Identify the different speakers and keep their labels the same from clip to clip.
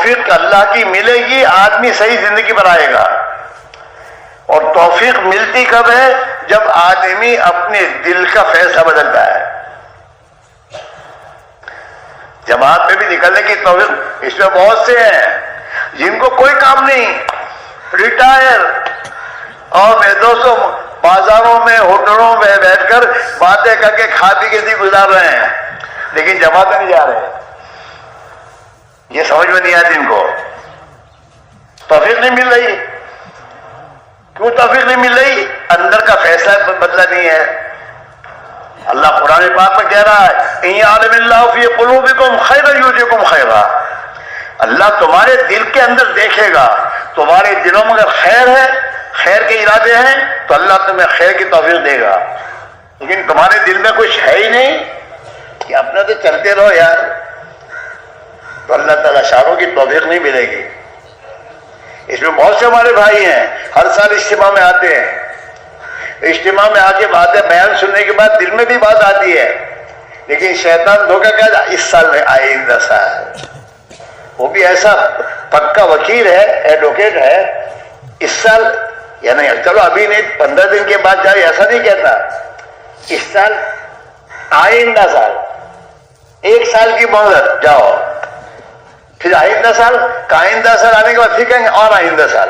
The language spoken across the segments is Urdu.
Speaker 1: توفیق اللہ کی ملے گی، آدمی صحیح زندگی بنائے گا. اور توفیق ملتی کب ہے؟ جب آدمی اپنے دل کا فیصلہ بدلتا ہے. جماعت میں بھی نکلنے کی توفیق، اس میں بہت سے ہیں جن کو کوئی کام نہیں، ریٹائر، اور میرے دوستوں بازاروں میں ہوٹلوں میں بیٹھ کر باتیں کر کے کھا پی کے دن گزار رہے ہیں، لیکن جماعت میں نہیں جا رہے. یہ سمجھ میں نہیں آتی ان کو. توفیق نہیں مل رہی. کیوں توفیق نہیں مل رہی؟ اندر کا فیصلہ بدلا نہیں ہے. اللہ قرآن پاک میں کہہ رہا ہے ان یعلم اللہ فی قلوبکم خیرا یؤتکم خیرا. اللہ تمہارے دل کے اندر دیکھے گا، تمہارے دلوں میں اگر خیر ہے، خیر کے ارادے ہیں، تو اللہ تمہیں خیر کی توفیق دے گا. لیکن تمہارے دل میں کچھ ہے ہی نہیں کہ اپنا تو چلتے رہو یار، تو اللہ تعالیٰ شانوں کی توفیق نہیں ملے گی. اس میں بہت سے ہمارے بھائی ہیں ہر سال اجتماع میں آتے ہیں، اجتماع میں آ کے باتیں بیان سننے کے بعد دل میں بھی بات آتی ہے، لیکن شیطان دھوکہ کہتا ہے اس سال میں آئندہ سال. وہ بھی ایسا پکا وکیل ہے، ایڈوکیٹ ہے، اس سال یا نہیں چلو ابھی نہیں 15 دن کے بعد جائے، ایسا نہیں کہتا. اس سال آئندہ سال، 1 سال کی مہلت جاؤ، پھر آئندہ سال کا آئندہ سال آنے کے بعد پھر کہیں گے اور آئندہ سال.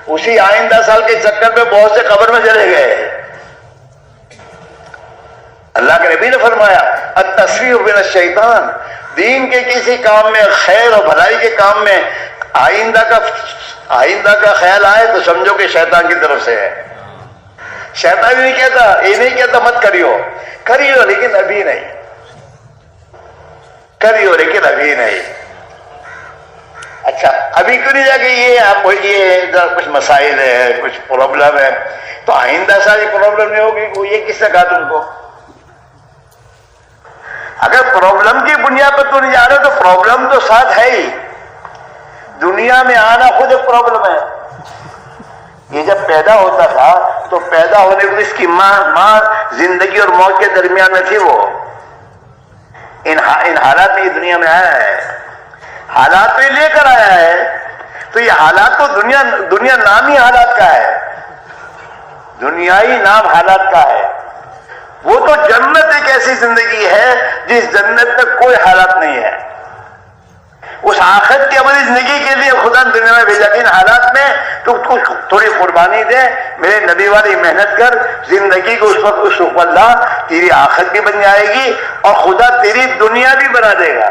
Speaker 1: اسی آئندہ سال کے چکر میں بہت سے قبر میں چلے گئے. اللہ کے نبی نے فرمایا التسویف من الشیطان، دین کے کسی کام میں، خیر اور بھلائی کے کام میں آئندہ کا خیال آئے تو سمجھو کہ شیطان کی طرف سے ہے. شیطان نہیں کہتا، یہ نہیں کہتا مت کریو لیکن ابھی نہیں، کریو لیکن ابھی نہیں. اچھا ابھی کیوں نہیں جا کے یہ آپ کو یہ کچھ مسائل ہے، کچھ پرابلم ہے، تو آئندہ سال یہ پرابلم نہیں ہوگی. وہ یہ کس نے کہا تم کو؟ اگر پرابلم کی بنیاد پر تو نہیں جا رہے تو پرابلم تو ساتھ ہے ہی. دنیا میں آنا خود ایک پرابلم ہے. یہ جب پیدا ہوتا تھا تو پیدا ہونے کو اس کی ماں زندگی اور موت کے درمیان میں تھی. وہ ان حالات میں یہ دنیا میں آیا ہے، حالات میں لے کر آیا ہے. تو یہ حالات تو دنیا نامی حالات کا ہے، دنیائی نام حالات کا ہے. وہ تو جنت ایک ایسی زندگی ہے جس جنت میں کوئی حالات نہیں ہے. اس آخرت کی عملی زندگی کے لیے خدا نے دنیا میں بھیجا کہ ان حالات میں تو تھوڑی قربانی دے، میرے نبی والی محنت کر، زندگی کو اس وقت اللہ تیری آخرت بھی بن جائے گی اور خدا تیری دنیا بھی بنا دے گا.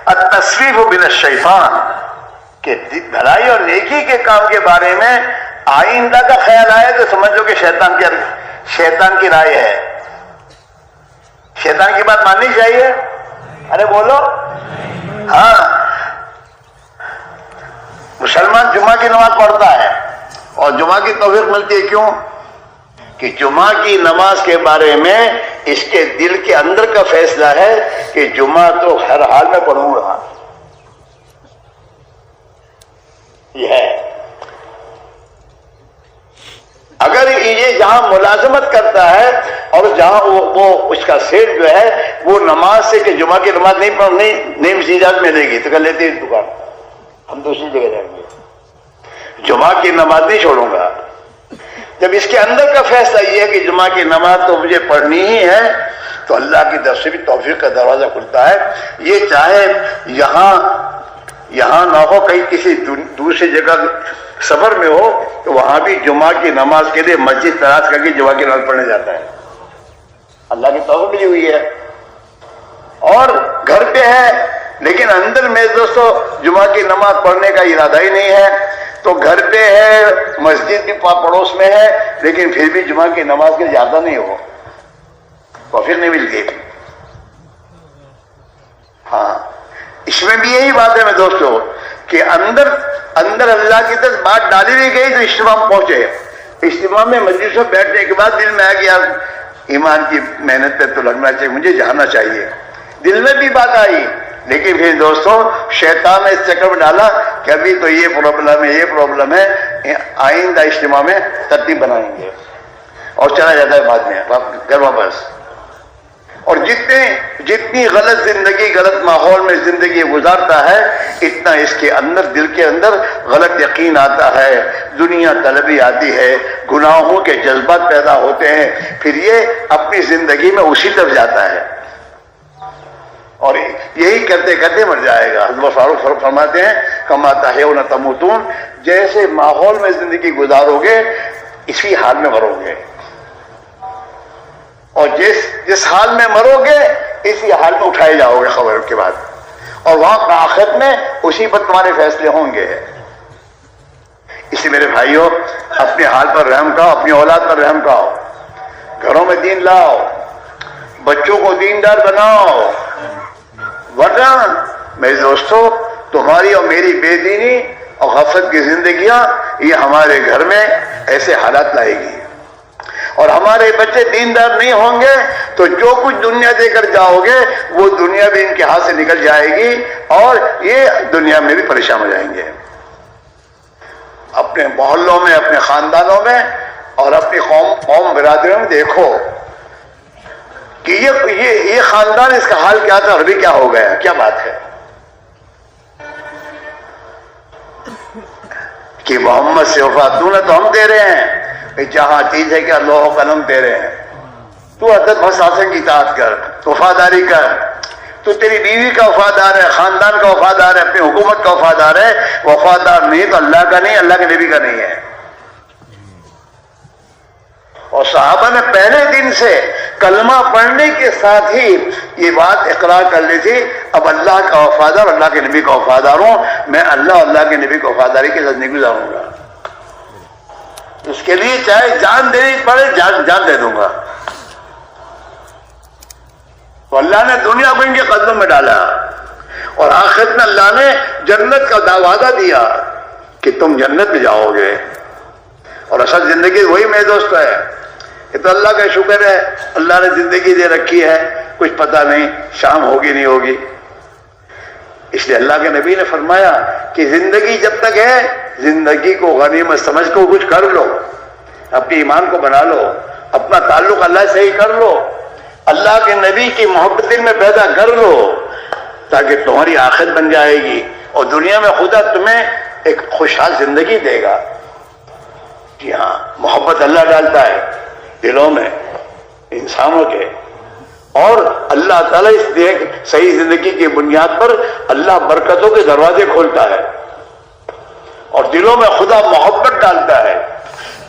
Speaker 1: التسویف من الشیطان، کہ بھلائی اور نیکی کے کام کے بارے میں آئندہ کا خیال آئے تو سمجھو کہ شیطان کی رائے ہے. شیطان کی بات ماننی چاہیے. ارے بولو. ہاں، مسلمان جمعہ کی نماز پڑھتا ہے اور جمعہ کی توفیق ملتی ہے. کیوں؟ کہ جمعہ کی نماز کے بارے میں اس کے دل کے اندر کا فیصلہ ہے کہ جمعہ تو ہر حال میں پڑھوں گا. یہ ہے. اگر یہ جہاں ملازمت کرتا ہے اور جہاں وہ اس کا سیٹ جو ہے وہ نماز سے کہ جمعہ کی نماز نہیں مسیحات ملے گی تو کر لیتے ہیں دکان، ہم دوسری جگہ جائیں گے، جمعہ کی نماز نہیں چھوڑوں گا. جب اس کے اندر کا فیصلہ یہ ہے کہ جمعہ کی نماز تو مجھے پڑھنی ہی ہے تو اللہ کی طرف سے بھی توفیق کا دروازہ کھلتا ہے. یہ چاہے یہاں نہ ہو، کہیں کسی دوسری جگہ سفر میں ہو تو وہاں بھی جمعہ کی نماز کے لیے مسجد تلاش کر کے جمعہ کی نماز پڑھنے جاتا ہے. اللہ کی توفیق ملی ہوئی ہے. اور گھر پہ ہے لیکن اندر میں دوستو جمعہ کی نماز پڑھنے کا ارادہ ہی نہیں ہے، تو گھر پہ ہے، مسجد بھی پڑوس میں ہے، لیکن پھر بھی جمعہ کی نماز کے زیادہ نہیں ہو، توفیق نہیں ملتی. ہاں، اس میں بھی یہی بات ہے میں دوستو کہ اندر اللہ کی طرف بات ڈالی نہیں گئی تو اجتماع میں پہنچے. اجتماع میں مجلس میں بیٹھنے کے بعد دل میں آیا کہ یار ایمان کی محنت پہ تو لگنا چاہیے، مجھے جانا چاہیے. دل میں بھی بات آئی، لیکن پھر دوستوں شیطان نے اس چکر میں ڈالا کہ ابھی تو یہ پرابلم ہے، آئندہ اجتماع میں ترتیب بنائیں گے، اور چلا جاتا ہے بعد میں گھر واپس. اور جتنی غلط زندگی غلط ماحول میں زندگی گزارتا ہے اتنا اس کے اندر دل کے اندر غلط یقین آتا ہے، دنیا طلبی آتی ہے، گناہوں کے جذبات پیدا ہوتے ہیں، پھر یہ اپنی زندگی میں اسی طرف جاتا ہے اور یہی کرتے کرتے مر جائے گا۔ حضرت فاروق فرماتے ہیں کما تحیون تموتون، جیسے ماحول میں زندگی گزارو گے اسی حال میں مرو گے، اور جس حال میں مرو گے اسی حال میں اٹھائے جاؤ گے خبر کے بعد، اور وہاں آخرت میں اسی پر تمہارے فیصلے ہوں گے۔ اسی میرے بھائیوں، اپنے حال پر رحم کھاؤ، اپنی اولاد پر رحم کھاؤ، گھروں میں دین لاؤ، بچوں کو دیندار بناؤ، ورنہ میرے دوستو تمہاری اور میری بے دینی اور غفلت کی زندگیاں یہ ہمارے گھر میں ایسے حالات لائے گی، اور ہمارے بچے دیندار نہیں ہوں گے تو جو کچھ دنیا دے کر جاؤ گے وہ دنیا بھی ان کے ہاتھ سے نکل جائے گی اور یہ دنیا میں بھی پریشان ہو جائیں گے۔ اپنے محلوں میں، اپنے خاندانوں میں اور اپنی قوم برادریوں میں دیکھو کہ یہ خاندان اس کا حال کیا تھا اور ابھی کیا ہو گیا، کیا بات ہے کہ محمد سے وفادون تو ہم دے رہے ہیں، جہاں چیز ہے کہ اللہ و قلم تیرے ہیں، تو عدد حساسن کی اطاعت کر، وفاداری کر، تو تیری بیوی کا وفادار ہے، خاندان کا وفادار ہے، اپنی حکومت کا وفادار ہے، وفادار نہیں تو اللہ کا نہیں، اللہ کے نبی کا نہیں ہے۔ اور صحابہ نے پہلے دن سے کلمہ پڑھنے کے ساتھ ہی یہ بات اقرار کر لی تھی، اب اللہ کا وفادار، اللہ کے نبی کا وفادار ہوں، میں اللہ اور اللہ کے نبی کی وفاداری کے ساتھ نہیں گزاروں گا، اس کے لیے چاہے جان دینی پڑے جان دے دوں گا۔ تو اللہ نے دنیا کو ان کے قدموں میں ڈالا اور آخرت میں اللہ نے جنت کا وعدہ دیا کہ تم جنت میں جاؤ گے، اور اصل زندگی وہی میرے دوست ہے۔ یہ تو اللہ کا شکر ہے، اللہ نے زندگی دے رکھی ہے، کچھ پتہ نہیں شام ہوگی نہیں ہوگی، اس لیے اللہ کے نبی نے فرمایا کہ زندگی جب تک ہے زندگی کو غنیمت سمجھ کو کچھ کر لو، اپنے ایمان کو بنا لو، اپنا تعلق اللہ سے ہی کر لو، اللہ کے نبی کی محبت دل میں پیدا کر لو تاکہ تمہاری آخرت بن جائے گی اور دنیا میں خدا تمہیں ایک خوشحال زندگی دے گا۔ جی ہاں، محبت اللہ ڈالتا ہے دلوں میں انسانوں کے، اور اللہ تعالیٰ اس صحیح زندگی کی بنیاد پر اللہ برکتوں کے دروازے کھولتا ہے اور دلوں میں خدا محبت ڈالتا ہے،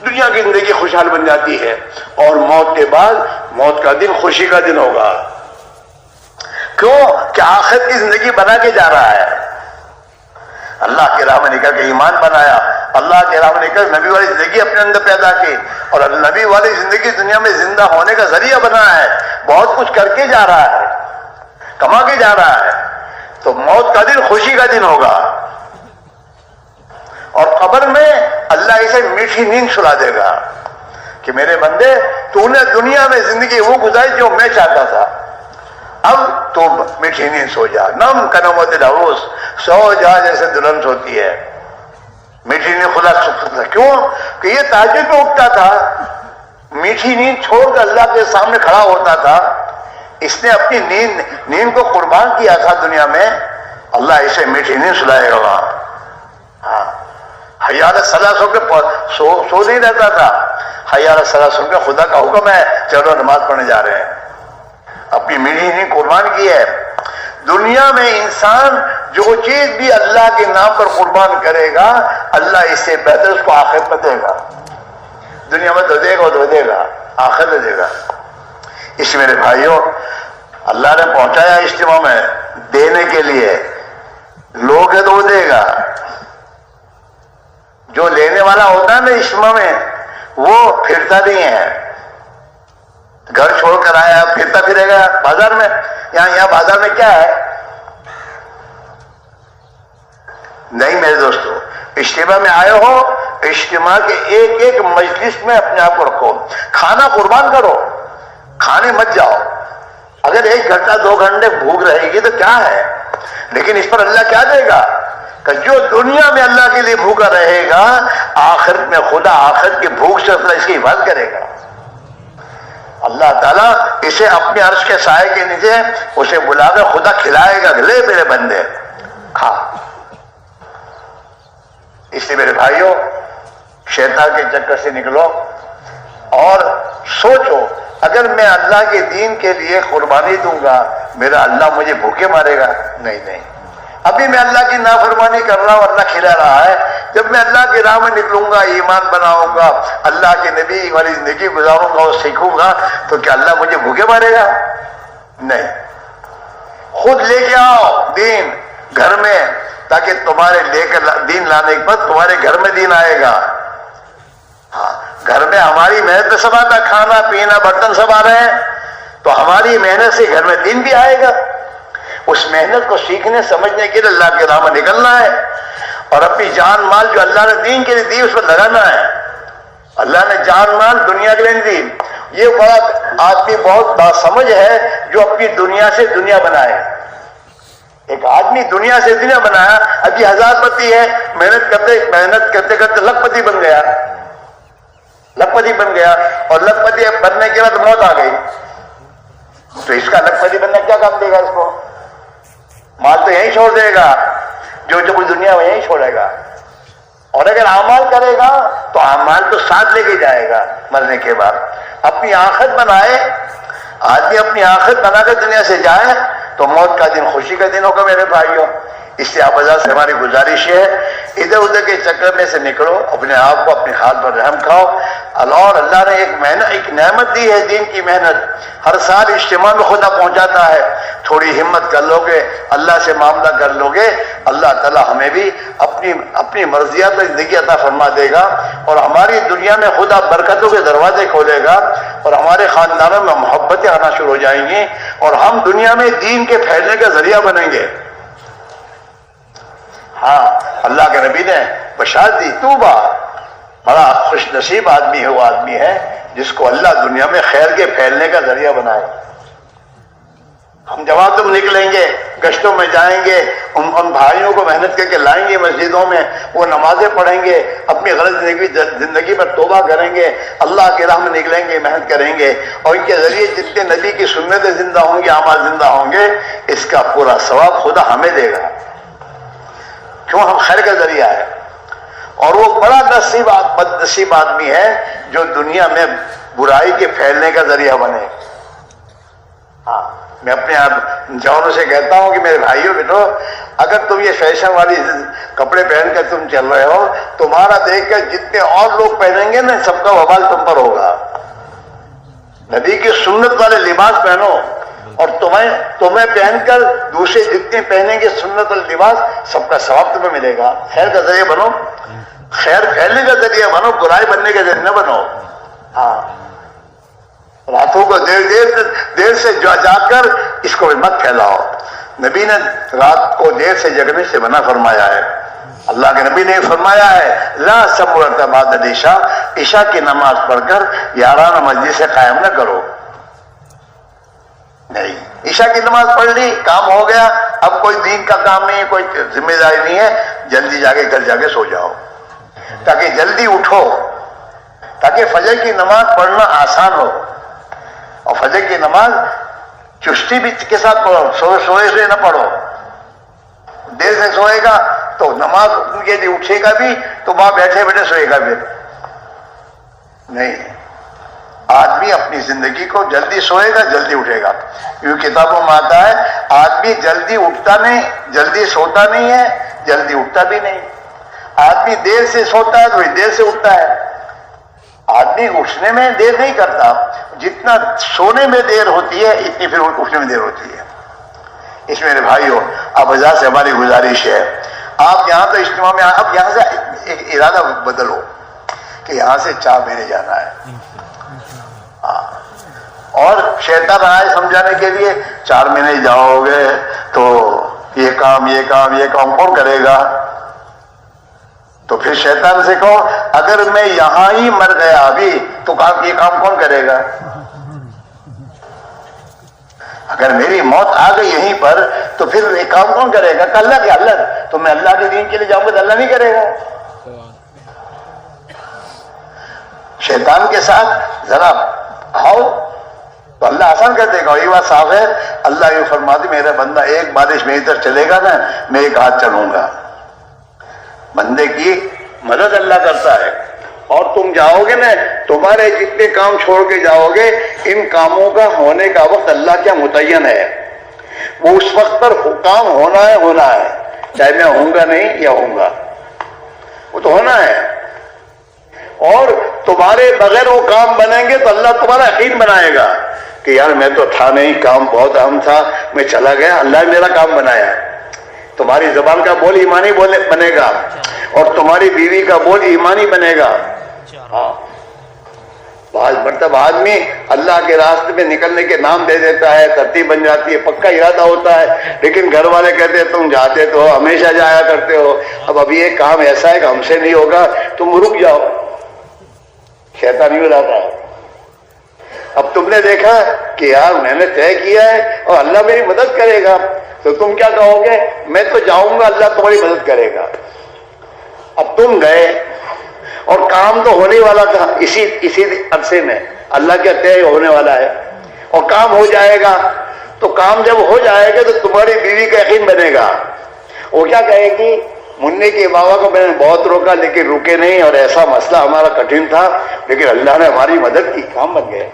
Speaker 1: دنیا کی زندگی خوشحال بن جاتی ہے، اور موت کے بعد موت کا دن خوشی کا دن ہوگا۔ کیوں کہ آخرت کی زندگی بنا کے جا رہا ہے، اللہ کے راہ میں نکل کے ایمان بنایا، اللہ کے راہ میں نکل نبی والی زندگی اپنے اندر پیدا کی، اور نبی والی زندگی دنیا میں زندہ ہونے کا ذریعہ بنا ہے، بہت کچھ کر کے جا رہا ہے، کما کے جا رہا ہے، تو موت کا دن خوشی کا دن ہوگا، اور قبر میں اللہ اسے میٹھی نیند سلا دے گا کہ میرے بندے تو نے دنیا میں زندگی وہ گزاری جو میں چاہتا تھا، اب تو میٹھی نیند سو جا، نم کنمت العروس، سو جا جیسے دلہن سوتی ہے، میٹھی نیند خدا سکتا۔ کیوں کہ یہ تہجد پہ اٹھتا تھا، میٹھی نیند چھوڑ کر اللہ کے سامنے کھڑا ہوتا تھا، اس نے اپنی نیند کو قربان کیا تھا دنیا میں، اللہ اسے میٹھی نیند سلائے گا وہاں۔ ہاں، حی علی الصلاۃ سن کے سو نہیں رہتا تھا، حی علی الصلاۃ سن کے خدا کا حکم ہے چلو نماز پڑھنے جا رہے ہیں، اپنی میٹھی نیند قربان کی ہے۔ دنیا میں انسان جو چیز بھی اللہ کے نام پر قربان کرے گا اللہ اس سے بہتر اس کو آخرت میں دے گا، دنیا میں تو دے گا تو دے گا، آخرت میں دے گا۔ اس میرے بھائیوں، اللہ نے پہنچایا اجتماع میں دینے کے لیے، لوگ ہے تو وہ دے گا، جو لینے والا ہوتا ہے نا اجتماع میں وہ پھرتا نہیں ہے، گھر چھوڑ کر آیا پھرتا پھرے گا بازار میں، یہاں بازار میں کیا ہے؟ نہیں میرے دوستو، اجتماع میں آئے ہو، اجتماع کے ایک ایک مجلس میں اپنے آپ کو رکھو، کھانا قربان کرو، کھانے مت جاؤ، اگر 1 گھنٹہ 2 گھنٹے بھوک رہے گی تو کیا ہے، لیکن اس پر اللہ کیا دے گا کہ جو دنیا میں اللہ کے لیے بھوکا رہے گا آخرت میں خدا آخرت کی بھوک سے اس کی حفاظت کرے گا۔ اللہ تعالیٰ اسے اپنے عرش کے سائے کے نیچے اسے بلا کر خدا کھلائے گا، لے میرے بندے کھا۔ اس لیے میرے بھائیوں، شیطان کے چکر سے نکلو اور سوچو، اگر میں اللہ کے دین کے لیے قربانی دوں گا میرا اللہ مجھے بھوکے مارے گا؟ نہیں، ابھی میں اللہ کی نافرمانی کر رہا ہوں، اللہ کھلا رہا ہے۔ جب میں اللہ کی راہ میں نکلوں گا، ایمان بناؤں گا، اللہ کے نبی والی زندگی گزاروں گا اور سیکھوں گا، تو کیا اللہ مجھے بھوکے مارے گا؟ نہیں۔ خود لے کے آؤ دین گھر میں، تاکہ تمہارے لے کر دین لانے کے بعد تمہارے گھر میں دین آئے گا۔ ہاں، گھر میں ہماری محنت سب آتا، کھانا پینا برتن سب آ رہے ہیں، تو ہماری محنت سے گھر میں دین بھی آئے گا۔ اس محنت کو سیکھنے سمجھنے کے لیے اللہ کے راہ میں نکلنا ہے، اور اپنی جان مال جو اللہ نے دین کے لیے دی اس پر لگانا ہے۔ اللہ نے جان مال دنیا کے لیے نہیں دی۔ یہ بڑا آدمی بہت باسمجھ ہے جو اپنی دنیا سے دنیا بنائے۔ ایک آدمی دنیا سے دنیا بنایا، ابھی 1000 پتی ہے، محنت کرتے کرتے لکھپتی بن گیا، اور لکھپتی بننے کے بعد موت آ گئی، تو اس کا لکھپتی بننا کیا کام دے گا؟ اس کو مال تو یہیں چھوڑ دے گا، جو کچھ دنیا وہ یہیں چھوڑے گا۔ اور اگر اعمال کرے گا تو اعمال تو ساتھ لے کے جائے گا مرنے کے بعد۔ اپنی آخرت بنائے، آدمی اپنی آخرت بنا کر دنیا سے جائے تو موت کا دن خوشی کا دن ہوگا میرے بھائیوں۔ اس لیے آپ حضرات سے ہماری گزارش ہے، ادھر ادھر کے چکر میں سے نکلو، اپنے آپ کو اپنے ہاتھ پر رحم کھاؤ۔ اور اللہ نے ایک نعمت دی ہے دین کی محنت، ہر سال اجتماع میں خدا پہنچاتا ہے، تھوڑی ہمت کر لو گے، اللہ سے معاملہ کر لو گے، اللہ تعالیٰ ہمیں بھی اپنی مرضیات میں زندگی عطا فرما دے گا، اور ہماری دنیا میں خدا برکتوں کے دروازے کھولے گا، اور ہمارے خاندانوں میں محبتیں آنا شروع ہو جائیں گی، اور ہم دنیا میں دین کے پھیلنے کا ذریعہ بنیں گے۔ ہاں، اللہ کے نبی نے بشارت دی، توبہ، بڑا خوش نصیب آدمی ہے وہ آدمی ہے جس کو اللہ دنیا میں خیر کے پھیلنے کا ذریعہ بنائے۔ ہم جواب تم نکلیں گے، گشتوں میں جائیں گے، ان بھائیوں کو محنت کر کے لائیں گے مسجدوں میں، وہ نمازیں پڑھیں گے، اپنی غلط زندگی پر توبہ کریں گے، اللہ کی راہ میں نکلیں گے، محنت کریں گے، اور ان کے ذریعے جتنے نبی کی سنتیں زندہ ہوں گی، اعمال زندہ ہوں گے، اس کا پورا ثواب خدا ہمیں دے گا، کیوں؟ ہم خیر کا ذریعہ ہے۔ اور وہ بڑا بد نصیب آدمی ہے جو دنیا میں برائی کے پھیلنے کا ذریعہ بنے۔ ہاں، میں اپنے آپ جوانوں سے کہتا ہوں کہ میرے بھائیوں بیٹو، اگر تم یہ فیشن والی کپڑے پہن کر تم چل رہے ہو، تمہارا دیکھ کر جتنے اور لوگ پہنیں گے نا، سب کا وبال تم پر ہوگا۔ نبی کی سنت والے لباس پہنو، اور تمہیں پہن کر دوسرے جتنے پہنیں گے سنت اور لباس، سب کا ثواب تمہیں ملے گا۔ خیر کا ذریعہ بنو، خیر پھیلنے کا ذریعہ بنو، برائی بننے کا ذریعہ نہ بنو۔ ہاں، راتوں کو دیر سے جا کر اس کو مت پھیلاؤ۔ نبی نے رات کو دیر سے جگنے سے منع فرمایا ہے۔ اللہ کے نبی نے فرمایا ہے، لا سمرت بعد العشاء، عشاء کی نماز پڑھ کر یارانہ مجلس سے قائم نہ کرو۔ نہیں، عشاء کی نماز پڑھ لی، کام ہو گیا، اب کوئی دین کا کام نہیں ہے، کوئی ذمہ داری نہیں ہے، جلدی جا کے گھر جا کے سو جاؤ، تاکہ جلدی اٹھو، تاکہ فجر کی نماز پڑھنا آسان ہو۔ اور فجر کی نماز چستی بھی کے ساتھ پڑھو، سوئے نہ پڑھو۔ دیر سے سوئے گا تو نماز کے لیے اٹھے گا بھی تو وہاں بیٹھے بیٹھے سوئے گا بھی نہیں۔ آدمی اپنی زندگی کو جلدی سوئے گا، جلدی اٹھے گا۔ کیوں کتابوں میں آتا ہے، آدمی جلدی اٹھتا نہیں، جلدی سوتا نہیں ہے، جلدی اٹھتا بھی نہیں۔ آدمی دیر سے سوتا ہے تو دیر سے اٹھتا ہے۔ آدمی اٹھنے میں دیر نہیں کرتا، جتنا سونے میں دیر ہوتی ہے اتنی پھر اٹھنے میں دیر ہوتی ہے۔ اس میرے بھائیوں، اب حضرات سے ہماری گزارش ہے، آپ یہاں تو اجتماع میں، اب یہاں سے ایک ارادہ بدلو کہ یہاں سے 4 مہینے جانا ہے۔ اور شیطان آئے سمجھانے کے لیے، 4 مہینے جاؤ گے تو یہ کام کون کرے گا؟ تو پھر شیطان سے کہو، اگر میں یہاں ہی مر گیا ابھی تو یہ کام کون کرے گا؟ اگر میری موت آ گئی یہیں پر تو پھر یہ کام کون کرے گا؟ اللہ تو میں اللہ کے دین کے لیے جاؤں گا تو اللہ نہیں کرے گا۔ شیطان کے ساتھ ذرا آؤ، تو اللہ آسان کر دے گا. اور یہ بات صاف ہے, اللہ یہ فرماتے میرا بندہ ایک بارش میری طرف چلے گا نا, میں ایک ہاتھ چلوں گا. بندے کی مدد اللہ کرتا ہے. اور تم جاؤ گے نا, تمہارے جتنے کام چھوڑ کے جاؤ گے, ان کاموں کا ہونے کا وقت اللہ کیا متعین ہے, وہ اس وقت پر کام ہونا ہے, چاہے میں ہوں گا نہیں یا ہوں گا, وہ تو ہونا ہے. اور تمہارے بغیر وہ کام بنیں گے تو اللہ تمہارا یقین بنائے گا کہ یار میں تو تھا نہیں, کام بہت اہم تھا, میں چلا گیا, اللہ نے میرا کام بنایا. تمہاری زبان کا بول ایمانی بنے گا, اور تمہاری بیوی کا بول ایمانی بنے گا. ہاں, بعض مرتبہ آدمی اللہ کے راستے میں نکلنے کے نام دے دیتا ہے, ترتیب بن جاتی ہے, پکا ارادہ ہوتا ہے, لیکن گھر والے کہتے ہیں تم جاتے تو ہو, ہمیشہ جایا کرتے ہو, اب ابھی یہ کام ایسا ہے کہ ہم سے نہیں ہوگا, تم رک جاؤ. شیطان نہیں بلاتا ہے. اب تم نے دیکھا کہ یار میں نے طے کیا ہے اور اللہ میری مدد کرے گا, تو تم کیا کہو گے, میں تو جاؤں گا, اللہ تمہاری مدد کرے گا. اب تم گئے اور کام تو ہونے والا تھا اسی عرصے میں, اللہ کا طے ہونے والا ہے, اور کام ہو جائے گا. تو کام جب ہو جائے گا تو تمہاری بیوی کا یقین بنے گا. وہ کیا کہے گی, منی کے بابا کو میں نے بہت روکا لیکن رکے نہیں, اور ایسا مسئلہ ہمارا کٹھن تھا, لیکن اللہ نے ہماری مدد کی, کام بن گئے.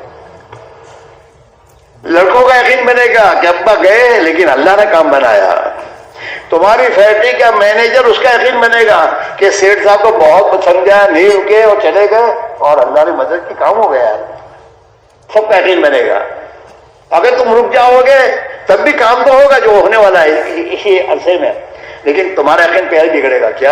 Speaker 1: لڑکوں کا یقین بنے گا کہ ابا گئے لیکن اللہ نے کام بنایا. تمہاری فیکٹری کا مینیجر, اس کا یقین بنے گا کہ سیٹھ صاحب کو بہت پسند آیا, نہیں رکے اور چلے گئے, اور اللہ نے مدد کی, کام ہو گیا. سب کا یقین بنے گا. اگر تم رک جاؤ گے تب بھی کام تو ہوگا جو ہونے والا ہے اسی عرصے میں, لیکن تمہارا یقین پہلے بگڑے گا. کیا